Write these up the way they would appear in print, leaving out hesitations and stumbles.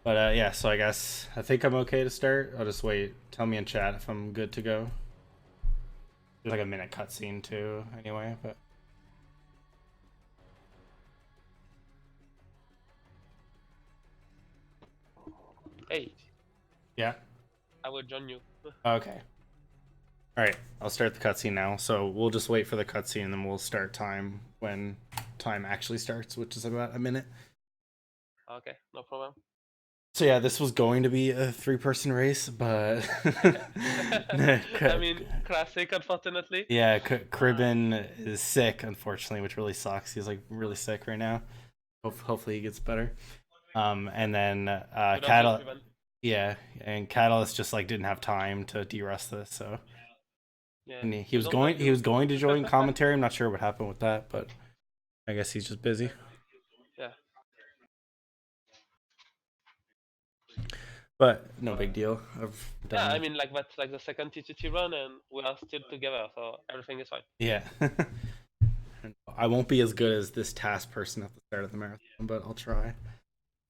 But yeah, so I think I'm okay to start. I'll just wait. Tell me in chat if I'm good to go. There's like a minute cutscene too, anyway. But Hey, yeah, I will join you. okay. All right, I'll start the cutscene now. So we'll just wait for the cutscene, and then we'll start time when time actually starts, which is about a minute. Okay, no problem. So yeah, this was going to be a three-person race, but I mean, classic, unfortunately. yeah, Cribben is sick, unfortunately, which really sucks. He's like really sick right now. Hopefully he gets better. And then Good of luck, Cattle, Ivan. yeah, and Catalyst just like didn't have time to de-rest this, so Yeah, and he we was don't blame going he you. was going to join commentary. I'm not sure what happened with that, but I guess he's just busy. Yeah. But no big deal. I've Yeah, I done. mean, like that's like the second TTT run, and we are still together, so everything is fine. Yeah. I won't be as good as this task person at the start of the marathon, but I'll try.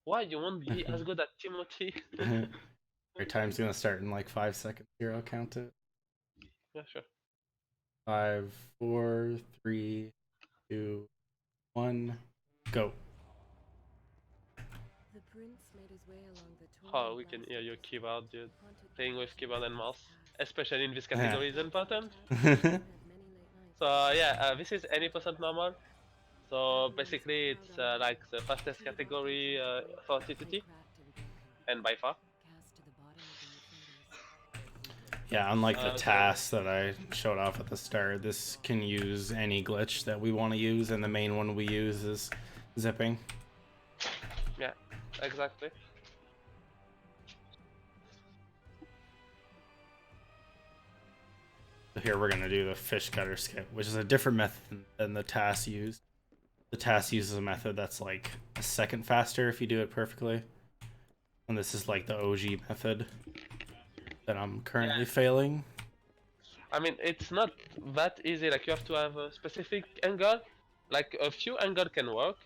Why you won't be as good at Timothy? Your time's gonna start in like 5 seconds here. I'll count it. Yeah, sure. 5, 4, 3, 2, 1, go. Oh, we can hear your keyboard, dude. Playing with keyboard and mouse, especially in this category, is important. So yeah, this is any percent normal. So basically, it's like the fastest category for TTT, and by far. Yeah, unlike the So tasks that I showed off at the start, this can use any glitch that we want to use, and the main one we use is zipping. yeah, exactly. So here we're gonna do the fish cutter skip, which is a different method than the task used. The task uses a method that's like a second faster if you do it perfectly, and this is like the OG method that I'm currently Yeah, failing. I mean it's not that easy. Like you have to have a specific angle. Like a few angle can work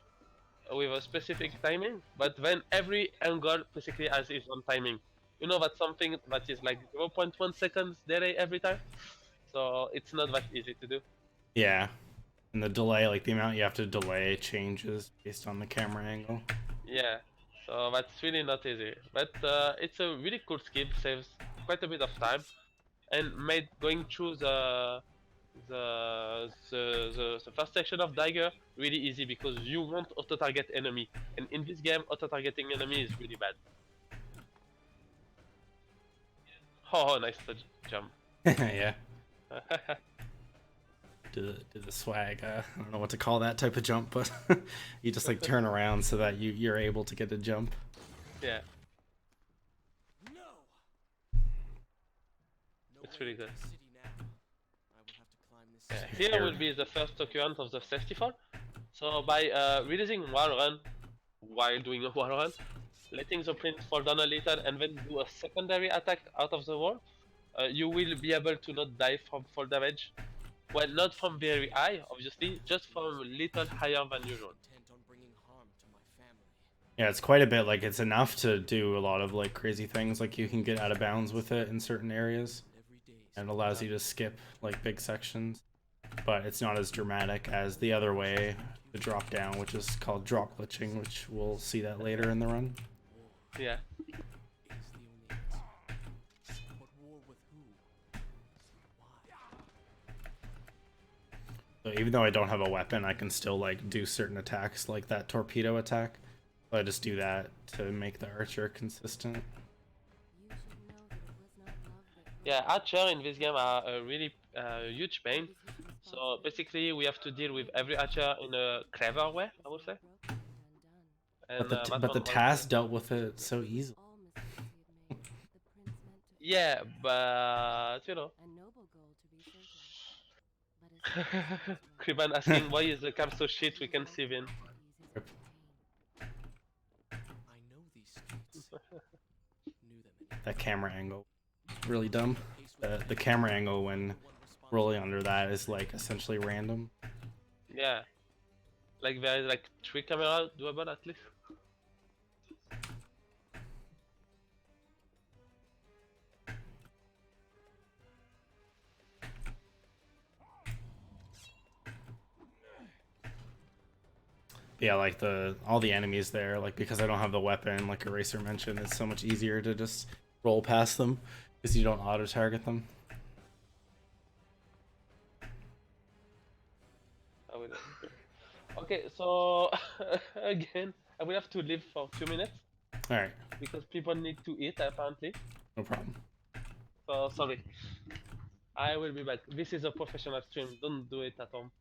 with a specific timing, but then every angle basically has its own timing. You know that's something that is like 0.1 seconds delay every time. So it's not that easy to do. Yeah, and the delay, like the amount you have to delay, changes based on the camera angle. Yeah, so that's really not easy. But it's a really cool skill, saves quite a bit of time, and made going through the first section of Dagger really easy because you won't auto-target enemy, and in this game, auto-targeting enemy is really bad. Oh, nice jump. Yeah. Do the swag. I don't know what to call that type of jump, but you just like turn around so that you're able to get a jump. Yeah, it's really good. Yeah, here Here. will be the first occurrence of the safety fall. So by releasing one run while doing a wall run, letting the prince fall down a little and then do a secondary attack out of the wall, you will be able to not die from fall damage. Well, not from very high, obviously, just from a little higher than usual. Yeah, it's quite a bit. Like it's enough to do a lot of like crazy things. Like you can get out of bounds with it in certain areas, and it allows you to skip like big sections. But it's not as dramatic as the other way, the drop down, which is called drop glitching, which we'll see that later in the run. Yeah. So even though I don't have a weapon, I can still like do certain attacks, like that torpedo attack. So I just do that to make the archer consistent. Yeah, archer in this game are a really huge pain. So basically, we have to deal with every archer in a clever way, I would say. But And the that but the one task dealt with it so easily. yeah, but you know. Kriban asking why is the cam so shit we can see Vin. That camera angle, really dumb. The camera angle when rolling under that is like essentially random. Yeah. Like there is like 3 camera doable at least. Yeah, like all the enemies there, like because I don't have the weapon, like Eraser mentioned, it's so much easier to just roll past them because you don't auto target them. I will. Okay, so again, I will have to leave for 2 minutes All right, because people need to eat apparently. no problem. So sorry. I will be back. This is a professional stream. Don't do it at home.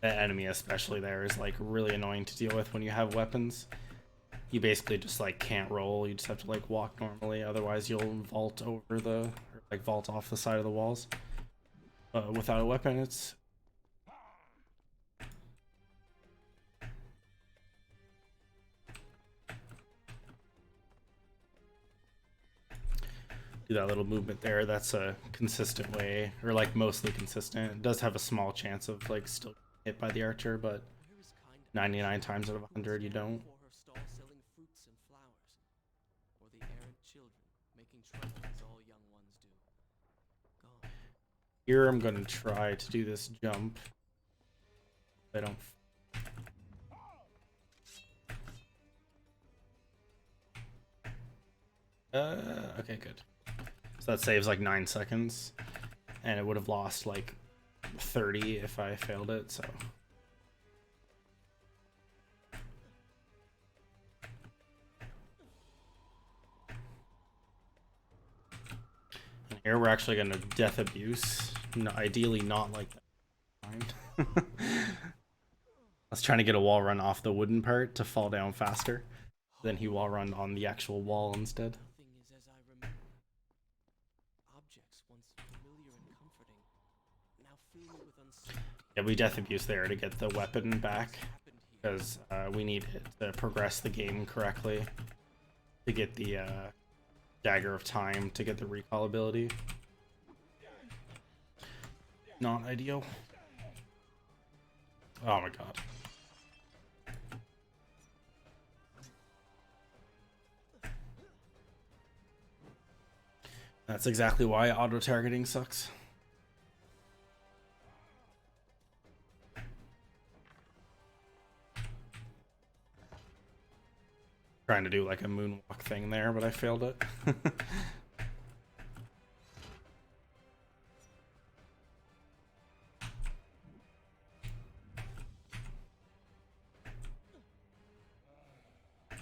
That enemy especially there is like really annoying to deal with when you have weapons. You basically just like can't roll. You just have to like walk normally. Otherwise, you'll vault over or like vault off the side of the walls. Without a weapon, it's do that little movement there. That's a consistent way, or like mostly consistent. It does have a small chance of like still hit by the archer, but 99 times out of 100 you don't. Here I'm gonna try to do this jump. I don't. Okay, good. So that saves like 9 seconds, and it would have lost like 30 if I failed it. So. And here we're actually gonna death abuse. No, ideally not like that. I was trying to get a wall run off the wooden part to fall down faster. Then he wall run on the actual wall instead. Yeah, we death abuse there to get the weapon back because we need it to progress the game correctly to get the dagger of time to get the recall ability. Not ideal. Oh my god. That's exactly why auto-targeting sucks. Trying to do like a moonwalk thing there, but I failed it.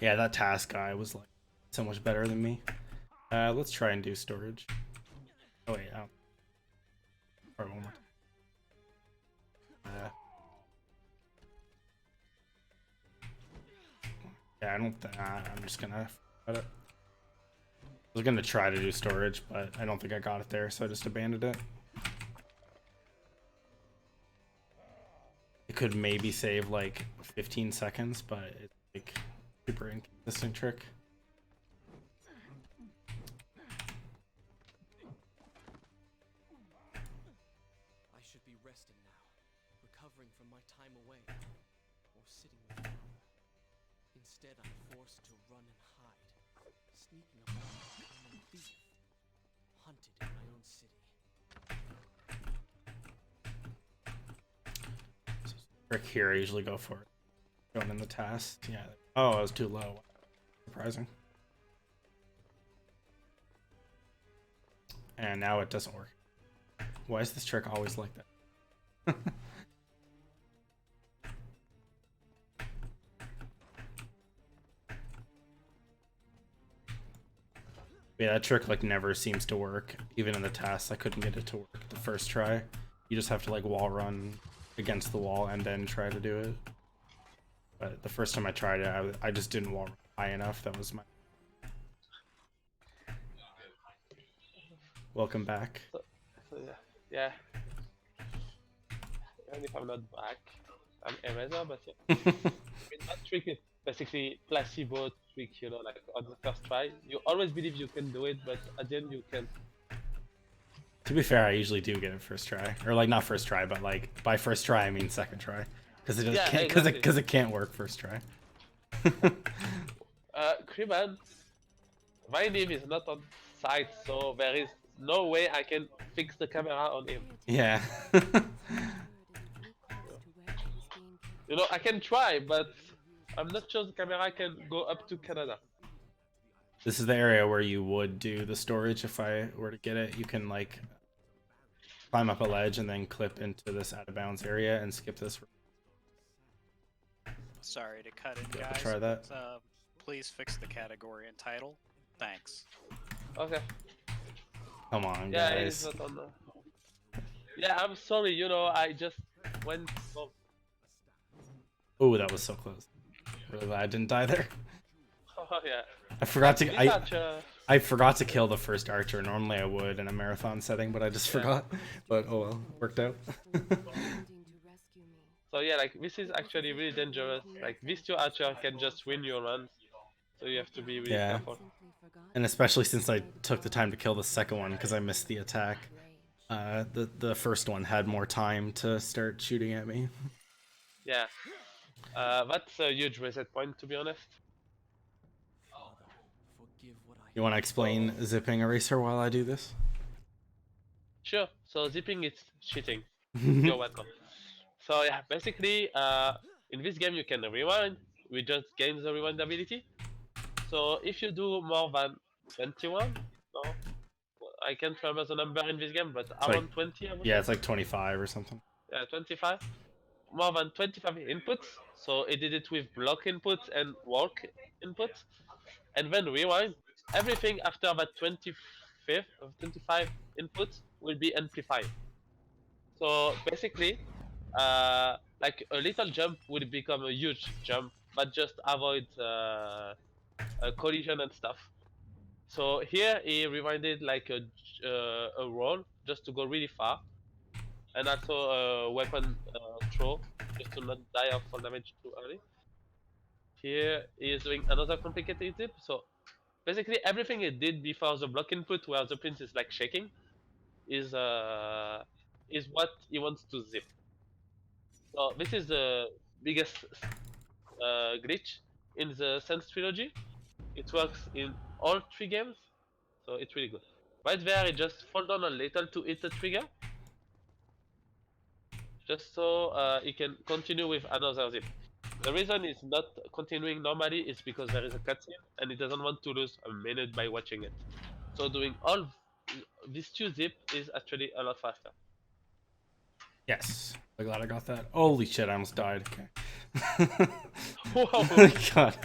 Yeah, that task guy was like so much better than me. Let's try and do storage. Oh wait, oh. Alright, one more time. Yeah, I don't think I'm just gonna cut it. I was gonna try to do storage, but I don't think I got it there, so I just abandoned it. It could maybe save like 15 seconds, but it's like super inconsistent trick. I should be resting now, recovering from my time away, or sitting with you. Instead, I'm forced to run and hide, sneaking about like a common thief, hunted in my own city. Trick here, I usually go for it. Going in the task. Yeah. Oh, I was too low. Surprising. And now it doesn't work. Why is this trick always like that? Yeah, that trick like never seems to work. Even in the tasks, I couldn't get it to work the first try. You just have to like wall run against the wall and then try to do it. But the first time I tried it, I just didn't wall run high enough. That was my... Welcome back. So yeah. Even if I'm not back, I'm Eraser, but yeah. I mean, that trick is basically placebo trick, like on the first try. You always believe you can do it, but at the end you can't. To be fair, I usually do get it first try, or like not first try, but like by first try I mean second try, because it just can't, because it can't work first try. Kriban, Vynneve is not on sight, so there is no way I can fix the camera on him. Yeah. You know, I can try, but I'm not sure the camera can go up to Canada. This is the area where you would do the storage if I were to get it. You can like climb up a ledge and then clip into this out of bounds area and skip this. Sorry to cut in, Yeah, guys. try that. But, please fix the category and title. Thanks. Okay. Come on, Yeah, guys. it's not on the... Yeah, I'm sorry, you know, I just went so... Oh, that was so close. Really glad I didn't die there. Oh, yeah. I forgot to. This archer... I forgot to kill the first archer. Normally I would in a marathon setting, but I just Yeah. forgot. But oh well, worked out. So yeah, like, this is actually really dangerous. Like, these two archers can just win your runs. So you have to be really Yeah. careful. And especially since I took the time to kill the second one because I missed the attack. The first one had more time to start shooting at me. Yeah. That's a huge reset point, to be honest. Forgive what I You want to explain zipping eraser while I do this? Sure. So zipping is cheating. You're welcome. So yeah, basically, in this game you can rewind. We just gain the rewind ability. So if you do more than 21, no, I can't remember the number in this game, but around like- 20, I would Yeah, say. it's like 25 or something. Yeah, 25. More than 25 inputs. So it did it with block inputs and walk inputs. And then rewind. Everything after that 25 inputs will be amplified. So basically, like a little jump would become a huge jump, but just avoid a collision and stuff. So here he rewinded like a roll just to go really far, and also a weapon throw just to not die of fall damage too early. Here he is doing another complicated zip. So basically everything he did before the block input, where the prince is like shaking, is what he wants to zip. So this is the biggest glitch in the Sense trilogy. It works in all 3 games, so it's really good. Right there, it just fall down a little to hit the trigger, just so it can continue with another zip. The reason it's not continuing normally is because there is a cutscene, and it doesn't want to lose a minute by watching it. So doing all these 2 zip is actually a lot faster. Yes. I'm glad I got that. Holy shit, I almost died. Okay. Whoa. God,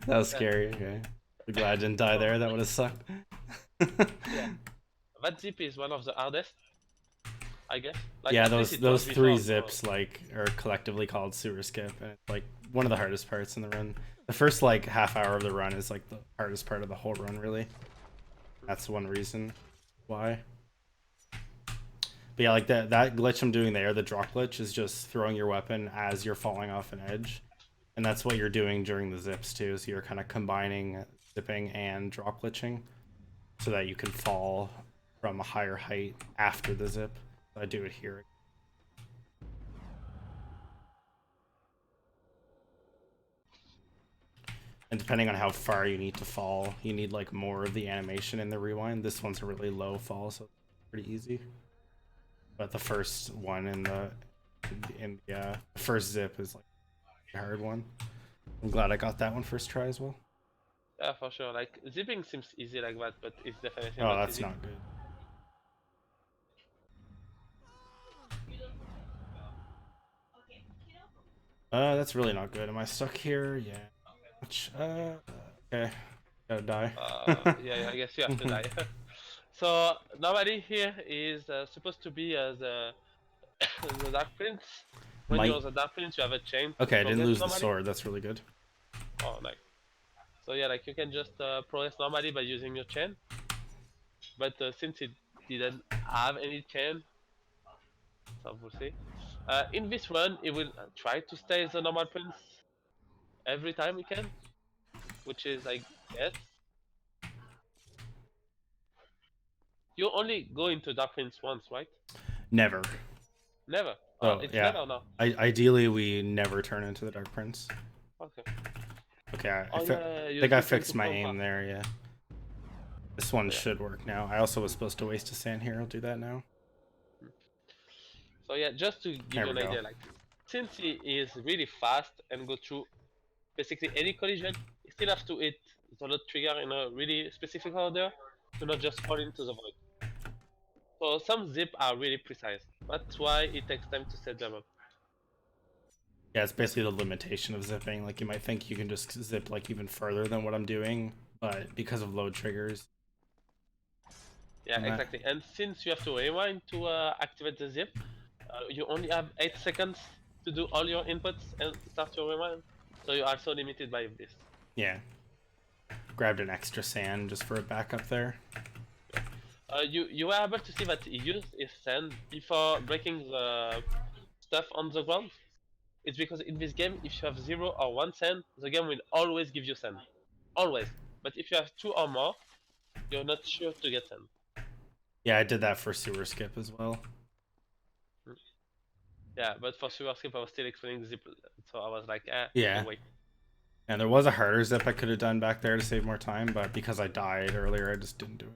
that was scary. Okay. I'm glad I didn't die there. That would have sucked. Yeah. That zip is one of the hardest, I guess. Like, Yeah, at least those it was 3 before, so- zips like are collectively called sewer skip, and it's like one of the hardest parts in the run. The first like half hour of the run is like the hardest part of the whole run, really. That's one reason why. But yeah, like that glitch I'm doing there, the drop glitch, is just throwing your weapon as you're falling off an edge. And that's what you're doing during the zips too, so you're kind of combining zipping and drop glitching so that you can fall from a higher height after the zip. I do it here. And depending on how far you need to fall, you need like more of the animation in the rewind. This one's a really low fall, so it's pretty easy. But the first one in the first zip is like a hard one. I'm glad I got that one first try as well. Yeah, for sure. Like, zipping seems easy like that, but it's definitely Oh, not that's easy. not good. That's really not good. Am I stuck here? Yeah. Okay. Gotta die. Yeah, I guess you have to die. So normally here is supposed to be the the Dark Prince. When Might- you're the Dark Prince, you have a chain. to Okay, I didn't progress lose the normally. sword. That's really good. Oh, nice. So yeah, like you can just progress normally by using your chain. But since it didn't have any chain, so we'll see. In this run, it will try to stay the normal prince every time we can, which is, I guess. You only go into Dark Prince once, right? Never. Never. Oh, It's yeah. never now. Ideally, we never turn into the Dark Prince. Okay. Okay, I Oh, fi- yeah, I you think I switch fixed into my PoPRuns. aim there, yeah. This one should work now. I also was supposed to waste a sand here. I'll do that now. So yeah, just to give There you we an go. idea, like since he is really fast and go through basically any collision, he still has to hit the load trigger in a really specific order to not just fall into the void. So some zip are really precise. That's why it takes time to set them up. Yeah, it's basically the limitation of zipping. Like, you might think you can just zip like even further than what I'm doing, but because of load triggers. Yeah, exactly. And since you have to rewind to activate the zip, you only have 8 seconds to do all your inputs and start your rewind. So you are so limited by this. Yeah. Grabbed an extra sand just for a backup there. You were able to see that he used his sand before breaking the stuff on the ground. It's because in this game, if you have 0 or 1 sand, the game will always give you sand. Always. But if you have 2 or more, you're not sure to get sand. Yeah, I did that for sewer skip as well. Yeah, but for sewer skip, I was still explaining zip, so I was like, Yeah. wait. And there was a harder zip I could have done back there to save more time, but because I died earlier, I just didn't do it.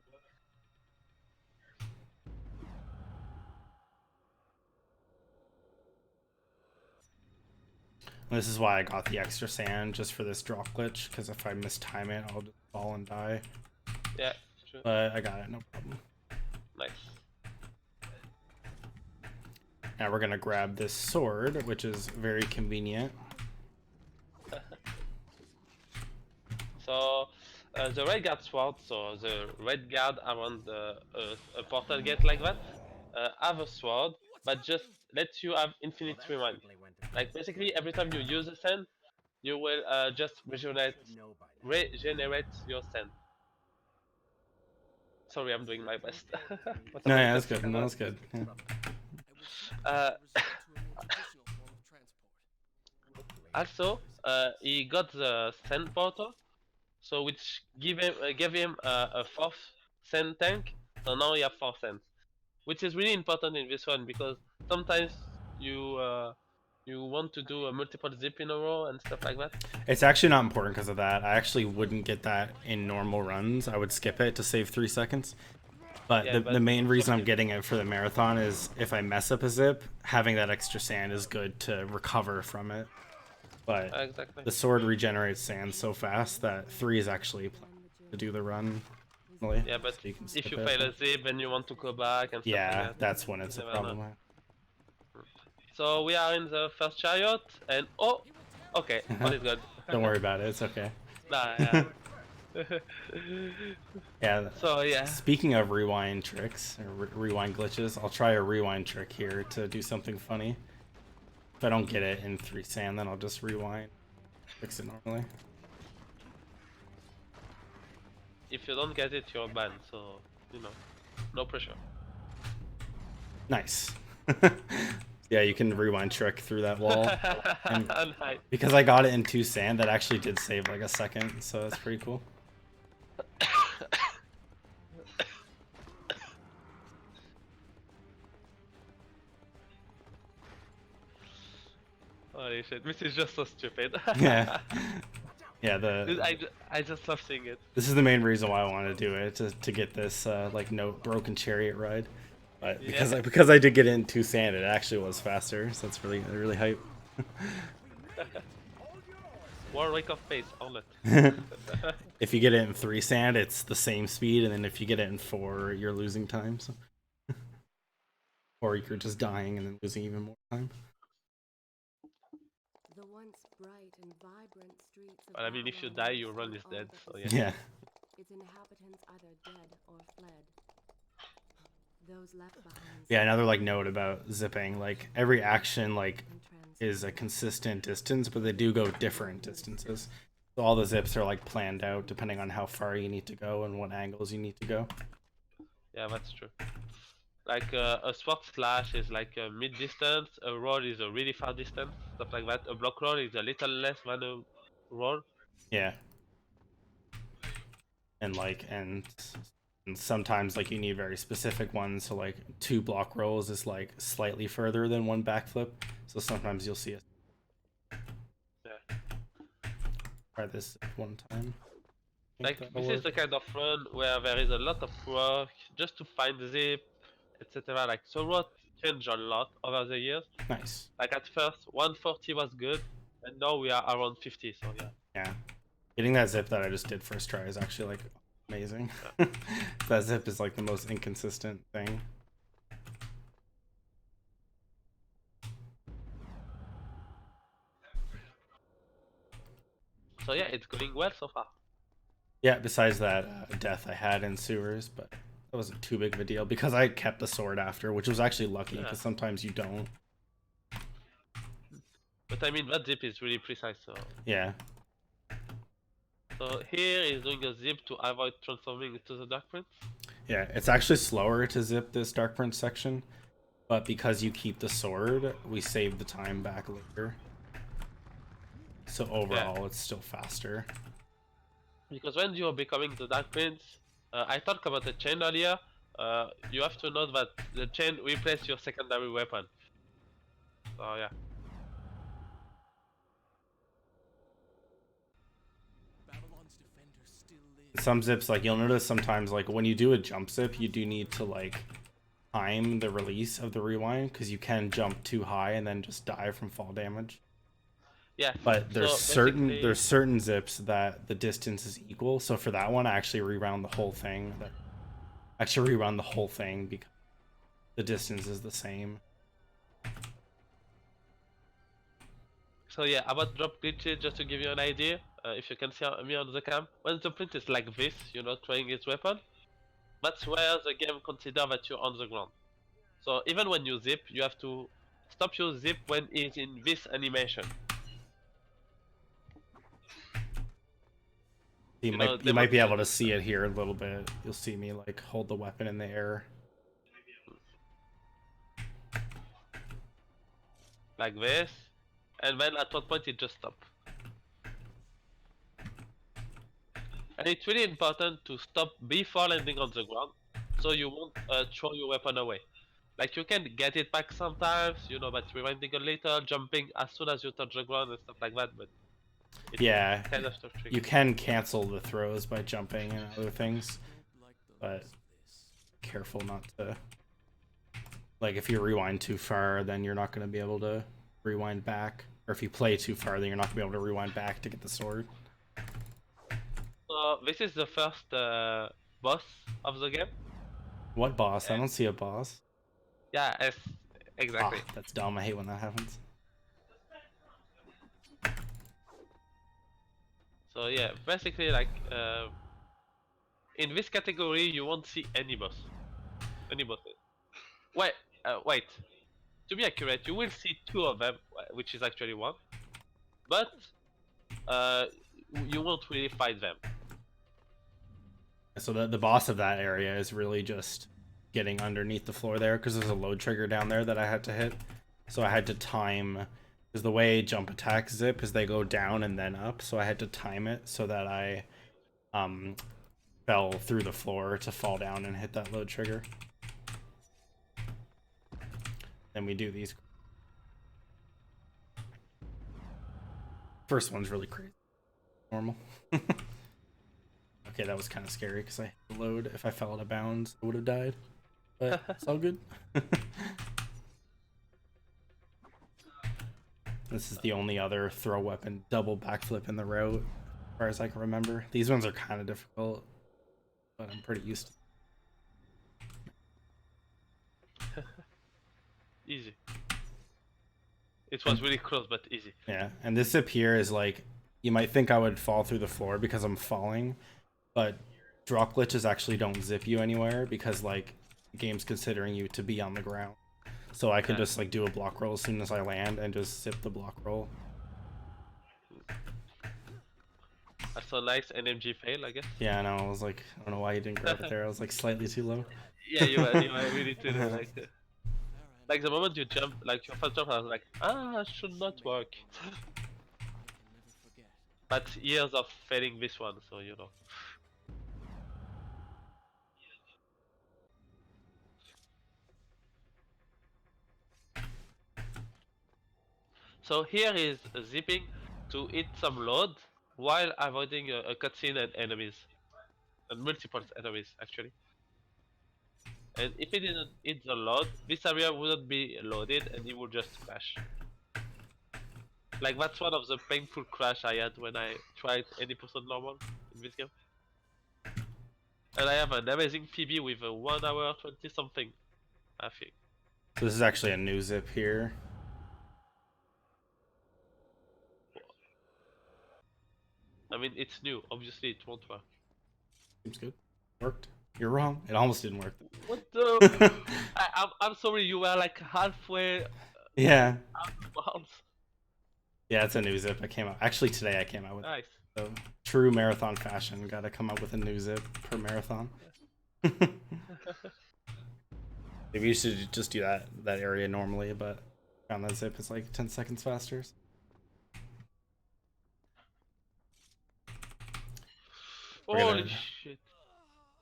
This is why I got the extra sand, just for this drop glitch, because if I mistime it, I'll just fall and die. Yeah, true. But I got it, no problem. Nice. Now we're gonna grab this sword, which is very convenient. So, the red guard sword, so the red guard around a portal gate like that, have a sword, but just lets you have infinite rewind. Like basically every time you use a sand, you will just regenerate your sand. Sorry, I'm doing my best. But No, I'm yeah, not that's good. No, that's good. Yeah. Uh, Also, he got the sand portal, so which gave him a 4th sand tank. So now you have 4 sands, which is really important in this one because sometimes you want to do a multiple zip in a row and stuff like that. It's actually not important because of that. I actually wouldn't get that in normal runs. I would skip it to save 3 seconds. But, Yeah, the main reason I'm okay. getting it for the marathon is if I mess up a zip, having that extra sand is good to recover from it. But Exactly. the sword regenerates sand so fast that 3 is actually to do the run. Really. Yeah, but So you can if skip you it. fail a zip and you want to go back and stuff Yeah, like that, that's when it's a you never know. problem. So we are in the first chariot, and oh, okay, all is good. Don't worry about it. It's okay. Nah, yeah. Yeah. So yeah. Speaking of rewind tricks or rewind glitches, I'll try a rewind trick here to do something funny. If I don't get it in 3 sand, then I'll just rewind, fix it normally. If you don't get it, you're banned. So no pressure. Nice. Yeah, you can rewind trick through that wall. And Nice. because I got it in 2 sand, that actually did save like a second, so that's pretty cool. Holy shit, this is just so stupid. Yeah. Yeah, I just love seeing it. this is the main reason why I want to do it, to get this like no broken chariot ride. But because I did get it in 2 sand, it actually was faster, so it's really hype. Warwick of pace, all it. If you get it in 3 sand, it's the same speed, and then if you get it in 4, you're losing time. So. Or you're just dying and then losing even more time. The once bright and vibrant streets of But I mean, if you Babylon die, your are run is all dead. but So deserted. yeah. Yeah. Its inhabitants either dead or fled. Those left behind. Yeah, another like note about zipping, like every action like in transit. is a consistent distance, but they do go different distances. So all the zips are like planned out depending on how far you need to go and what angles you need to go. Yeah, that's true. Like a sword slash is like a mid distance, a roll is a really far distance, stuff like that. A block roll is a little less than a roll. Yeah. And sometimes like you need very specific ones, so like 2 block rolls is like slightly further than 1 backflip. So sometimes you'll see it. Yeah. Try this one time. think Like that'll this is the work. kind of run where there is a lot of work just to find zip, etc. Like the route changed a lot over the years. Nice. Like at first 140 was good, and now we are around 50. So yeah. Yeah. Getting that zip that I just did first try is actually like amazing. That zip is like the most inconsistent thing. So yeah, it's going well so far. Yeah, besides that death I had in sewers, but that wasn't too big of a deal because I kept the sword after, which was actually lucky because Yeah. sometimes you don't. But I mean that zip is really precise. So Yeah. so here is doing a zip to avoid transforming into the Dark Prince. Yeah, it's actually slower to zip this Dark Prince section, but because you keep the sword, we save the time back later. So overall, it's still faster. Because when you are becoming the Dark Prince, I talked about the chain earlier. You have to know that the chain replaces your secondary weapon. So yeah. Babylon's defender still lives. Some zips, like you'll notice sometimes, like when you do a jump zip, you do need to like time the release of the rewind because you can jump too high and then just die from fall damage. Yeah. But there's so basically- certain zips that the distance is equal. So for that one, I actually rewound the whole thing. Because the distance is the same. So yeah, about drop glitches, just to give you an idea, if you can see me on the cam, when the print is like this, you know, throwing its weapon, that's where the game considers that you're on the ground. So even when you zip, you have to stop your zip when it's in this animation. You know, might be able to see it here a little bit. You'll see me like hold the weapon in the air. Like this, and then at one point it just stops. And it's really important to stop before landing on the ground, so you won't throw your weapon away. Like you can get it back sometimes, you know, but rewinding a little, jumping as soon as you touch the ground and stuff like that, but it's Yeah, kind of tough trick. you can cancel the throws by jumping and other things, Like the but looks of this. careful not to. Like if you rewind too far, then you're not going to be able to rewind back. Or if you play too far, then you're not going to be able to rewind back to get the sword. So this is the first boss of the game. What boss? I don't see a boss. Yeah, exactly. Ah, that's dumb. I hate when that happens. So yeah, basically like in this category you won't see any boss. Any bosses. Wait. To be accurate, you will see two of them, which is actually one. But you won't really fight them. So the boss of that area is really just getting underneath the floor there because there's a load trigger down there that I had to hit. So I had to time, because the way jump attacks zip is they go down and then up. So I had to time it so that I fell through the floor to fall down and hit that load trigger. Then we do these. First one's really crazy. Normal. Okay, that was kind of scary because I hit the load. If I fell out of bounds, I would have died. But it's all good. This is the only other throw weapon double backflip in the route, as far as I can remember. These ones are kind of difficult, but I'm pretty used to. Easy. It was really close, but easy. Yeah, and this zip here is like, you might think I would fall through the floor because I'm falling, but drop glitches actually don't zip you anywhere because like the game's considering you to be on the ground. So I can just like do a block roll as soon as I land and just zip the block roll. That's a nice NMG fail, I guess. Yeah, I know. I was like, I don't know why you didn't grab it there. I was like slightly too low. Yeah, you were really too like the moment you jump, like your first jump, I was like, it should not work. I can never forget. But years of failing this one, so you know. So here is zipping to hit some load while avoiding a cutscene and enemies. and multiple enemies actually. And if it didn't hit the load, this area wouldn't be loaded and it would just crash. Like that's one of the painful crash I had when I tried 80% normal in this game. And I have an amazing PB with a 1 hour 20 something, I think. So this is actually a new zip here. I mean, it's new. Obviously, it won't work. Seems good. Worked. You're wrong. It almost didn't work. What the? I'm sorry. You were like halfway Yeah. out of bounds. Yeah, it's a new zip. I came out. Actually, today I came out with Nice. so, true marathon fashion. Got to come up with a new zip per marathon. Maybe you should just do that area normally, but on that zip it's like 10 seconds faster. Holy shit.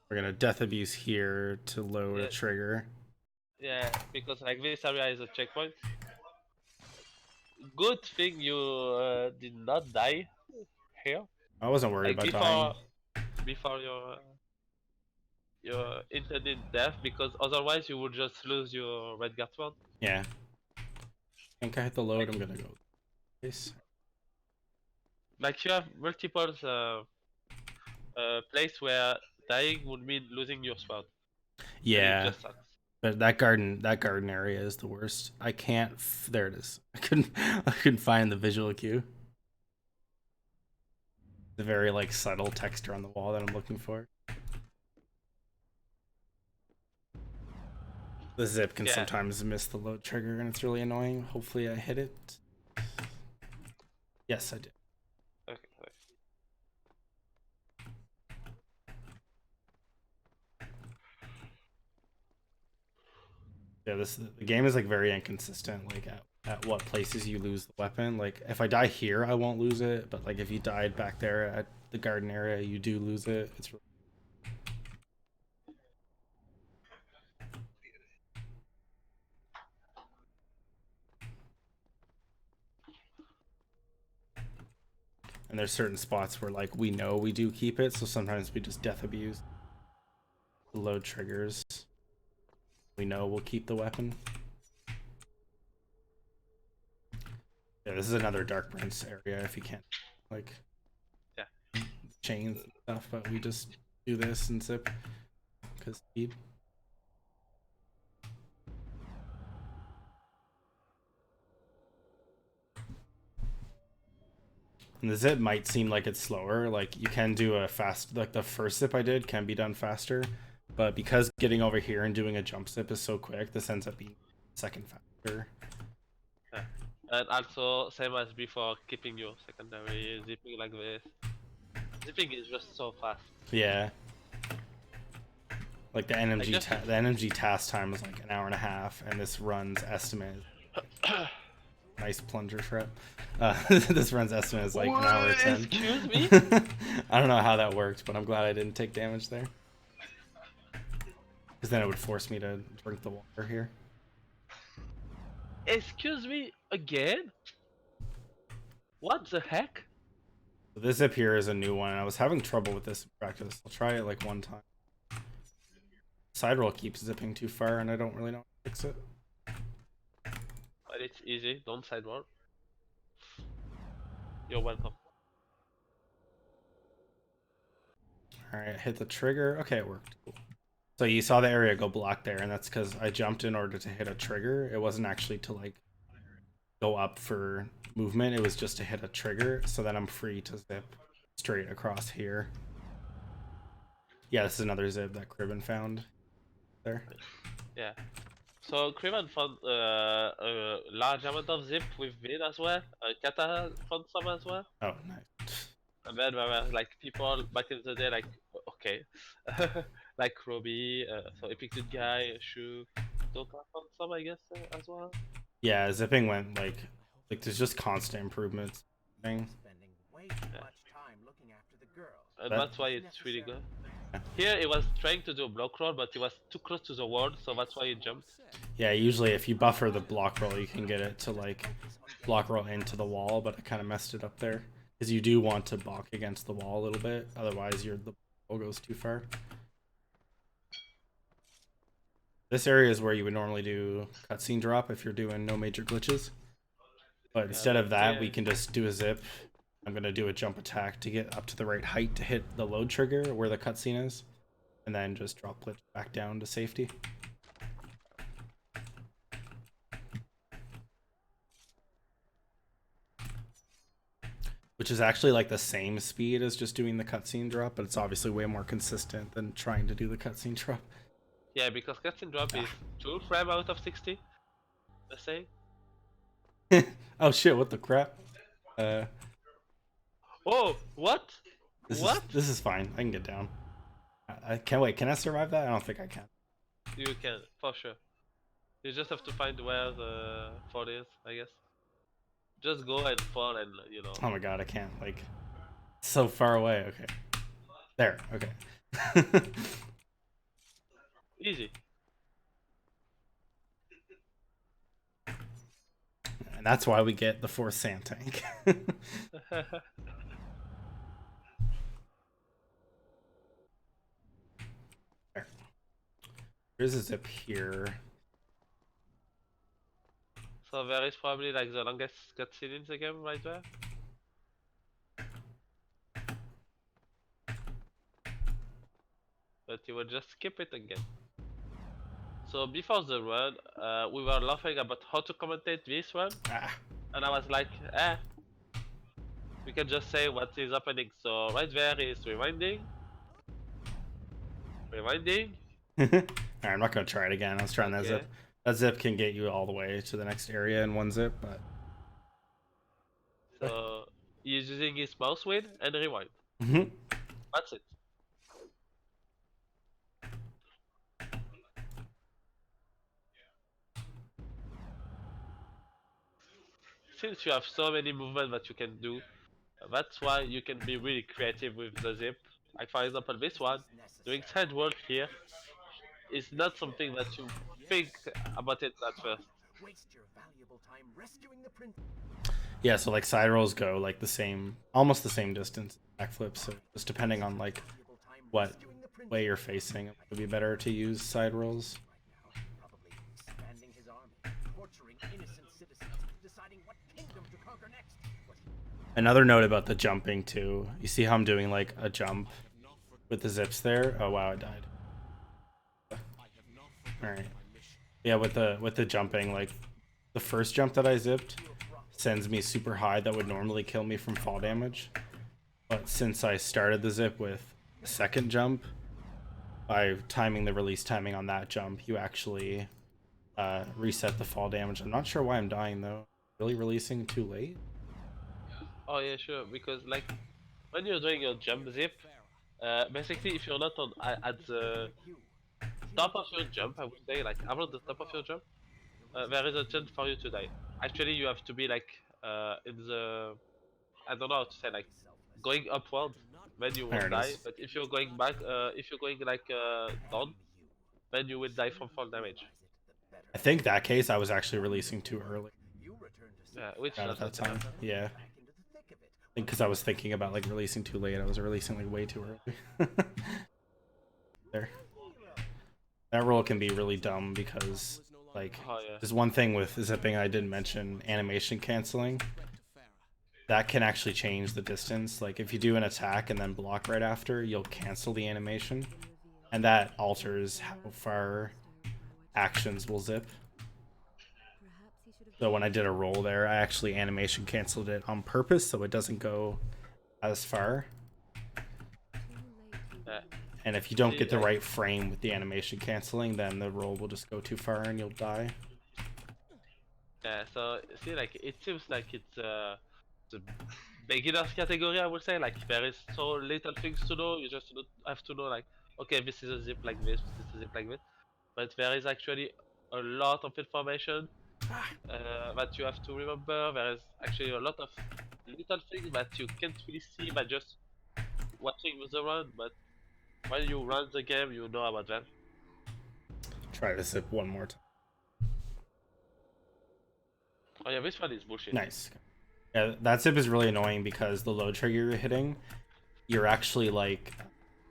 We're gonna death abuse here to load a Yeah. trigger. Yeah, because like this area is a checkpoint. Good thing you did not die here. I wasn't worried Like about dying. before your intended death, because otherwise you would just lose your red guard one. Yeah. I think I hit the load. I'm gonna go. Place. Like you have multiple place where dying would mean losing your sword. And it Yeah. just sucks. But that garden area is the worst. I can't. There it is. I couldn't find the visual cue. The very like subtle texture on the wall that I'm looking for. The zip can sometimes miss the load trigger, and it's really annoying. Hopefully, I hit it. Yes, I did. Okay. Yeah, the game is like very inconsistent. Like at what places you lose the weapon. Like if I die here, I won't lose it. But like if you died back there at the garden area, you do lose it. It's really... And there's certain spots where like we know we do keep it, so sometimes we just death abuse the load triggers. We know we'll keep the weapon. Yeah, this is another Dark Prince area if you can't like chains and stuff, but we just do this and zip because speed. And the zip might seem like it's slower. Like you can do a fast, like the first zip I did can be done faster, but because getting over here and doing a jump zip is so quick, this ends up being second faster. Yeah. And also, same as before, keeping your secondary, zipping like this. Zipping is just so fast. Yeah. Like the NMG task time is like an hour and a half, and this run's estimate. Nice plunger trip. This run's estimate is like an hour 10. Excuse me? I don't know how that worked, but I'm glad I didn't take damage there. Because then it would force me to drink the water here. Excuse me again? What the heck? So this zip here is a new one. I was having trouble with this in practice. I'll try it like one time. Side roll keeps zipping too far, and I don't really know how to fix it. But it's easy, don't sidewalk. You're welcome. Alright, hit the trigger. Okay, it worked. Cool. So you saw the area go black there, and that's because I jumped in order to hit a trigger. It wasn't actually to like go up for movement, it was just to hit a trigger, so then I'm free to zip straight across here. Yeah, this is another zip that Cribben found there. Yeah. So Cribben found a large amount of zip with Vin as well. Kata found some as well. Oh, nice. And then there were like people back in the day like, okay. Like Robbie, so Epic Good Guy, Shu, Dota found some I guess as well. Yeah, zipping went like there's just constant improvements. Thing. Spending way too much time looking after the girls. And that's why it's really good. Here it was trying to do a block roll, but it was too close to the wall, so that's why it jumped. Yeah, usually if you buffer the block roll, you can get it to like block roll into the wall, but I kind of messed it up there. Because you do want to balk against the wall a little bit, otherwise roll goes too far. This area is where you would normally do cutscene drop if you're doing no major glitches. But instead of that, we can just do a zip. I'm going to do a jump attack to get up to the right height to hit the load trigger where the cutscene is. And then just drop glitch back down to safety. Which is actually like the same speed as just doing the cutscene drop, but it's obviously way more consistent than trying to do the cutscene drop. Yeah, because cutscene drop is 2 frames out of 60. Let's say. Oh shit! What the crap? Oh, what? This is fine. I can get down. I can't wait. Can I survive that? I don't think I can. You can, for sure. You just have to find where the fall is, I guess. Just go and fall and, you know. Oh my god, I can't. Like, so far away. Okay. There. Okay. Easy. And that's why we get the 4th sand tank. There. There's a zip here. So there is probably like the longest cutscene in the game right there. But you will just skip it again. So before the run, we were laughing about how to commentate this one. And I was like, we can just say what is happening. So right there is rewinding. Rewinding. Alright, I'm not gonna try it again. I was trying that Okay. zip. That zip can get you all the way to the next area in one zip, but So he's using his mouse wheel and rewind. That's it. Since you have so many movements that you can do, that's why you can be really creative with the zip. Like for example this one, doing side work here is not something that you think about it at first. Waste your valuable time rescuing the prince. yeah, so like side rolls go like the same, almost the same distance. Backflips, so just depending on like what way you're facing, it would be better to use side rolls. Right now, probably expanding his army, torturing innocent citizens, deciding what kingdom to conquer next. Another note about the jumping too. You see how I'm doing like a jump with the zips there? Oh wow, I died. Alright. Yeah, with the jumping, like the first jump that I zipped sends me super high that would normally kill me from fall damage. But since I started the zip with a second jump, by timing the release timing on that jump, you actually reset the fall damage. I'm not sure why I'm dying though. Really releasing too late? Oh yeah, sure. Because like when you're doing your jump zip, basically if you're not on at the top of your jump, I would say like around the top of your jump, there is a chance for you to die. Actually, you have to be like in the I don't know how to say like going upward, then you There will it die. is. But if you're going back, if you're going like down, then you will die from fall damage. I think that case I was actually releasing too early. Yeah, which Out at that doesn't time. matter. Yeah. Because I was thinking about like releasing too late. I was releasing like way too early. There. That roll can be really dumb because like Oh yeah. there's one thing with zipping I didn't mention, animation canceling. That can actually change the distance. Like if you do an attack and then block right after, you'll cancel the animation. And that alters how far actions will zip. So when I did a roll there, I actually animation canceled it on purpose so it doesn't go as far. Yeah. And if you don't get the right frame with the animation canceling, then the roll will just go too far and you'll die. Yeah, so see, like it seems like it's the beginners category. I would say like there is so little things to know. You just have to know like, okay, this is a zip like this is a zip like this. But there is actually a lot of information that you have to remember. There is actually a lot of little things that you can't really see by just watching the run. But when you run the game, you know about them. Try to zip one more time. Oh yeah, this one is bullshit. Nice. Yeah, that zip is really annoying because the load trigger you're hitting, you're actually like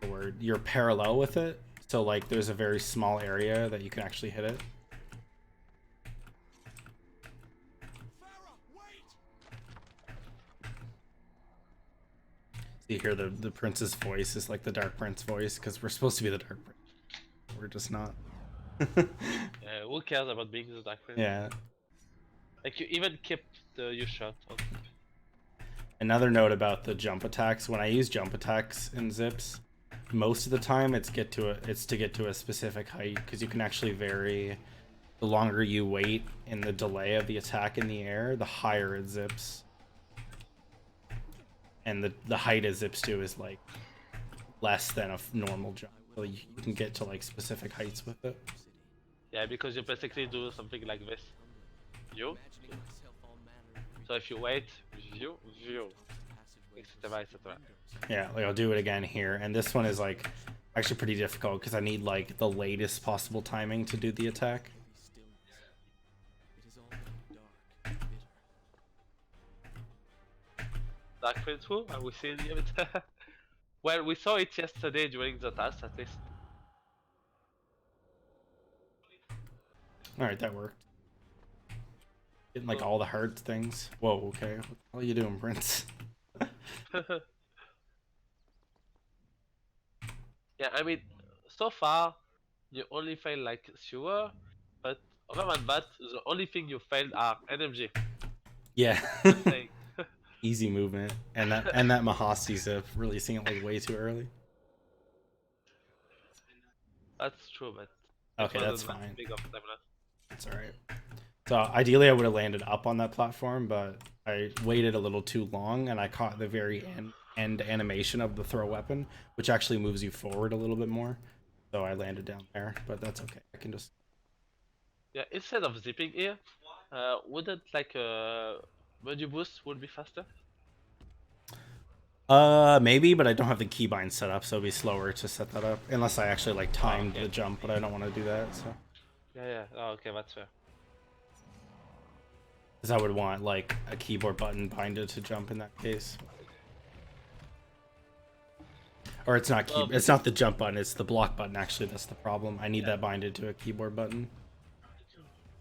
where you're parallel with it. So like there's a very small area that you can actually hit it. So you hear the prince's voice is like the Dark Prince voice because we're supposed to be the Dark Prince. We're just not. Who cares about being the Dark Prince? Yeah. Like you even kept your shot on. Another note about the jump attacks. When I use jump attacks in zips, most of the time it's to get to a specific height because you can actually vary. The longer you wait in the delay of the attack in the air, the higher it zips. And the height it zips to is like less than a normal jump. So you can get to like specific heights with it. Yeah, because you basically do something like this. You. Imagining myself all manner of So if you wait, view, passageways etc. etc. Yeah, like I'll do it again here. And this one is like actually pretty difficult because I need like the latest possible timing to do the attack. stillness. It is all dark and bitter. Dark Prince who? Are we seeing it? Well, we saw it yesterday during the task at least. Alright, that worked. Getting like all the hard things. Whoa, okay. What the hell are you doing, Prince? Yeah, I mean, so far, you only failed like sewer, but other than that, the only thing you failed are NMG. Yeah. Just saying. Easy movement. And that Mahasti zip, releasing it like way too early. That's true, but Okay, it that's wasn't that fine. big of a time lapse. It's alright. So ideally I would have landed up on that platform, but I waited a little too long and I caught the very end animation of the throw weapon, which actually moves you forward a little bit more. So I landed down there, but that's okay. I can just... Yeah, instead of zipping here, wouldn't like menu boost would be faster? Maybe, but I don't have the keybind set up, so it'll be slower to set that up. Unless I actually like timed okay. the jump, but I don't want to do that, so... Yeah. Oh, okay, that's fair. Because I would want like a keyboard button binded to jump in that case. Or it's not it's not the jump button, it's the block button actually, that's the problem. I need that binded to a keyboard button.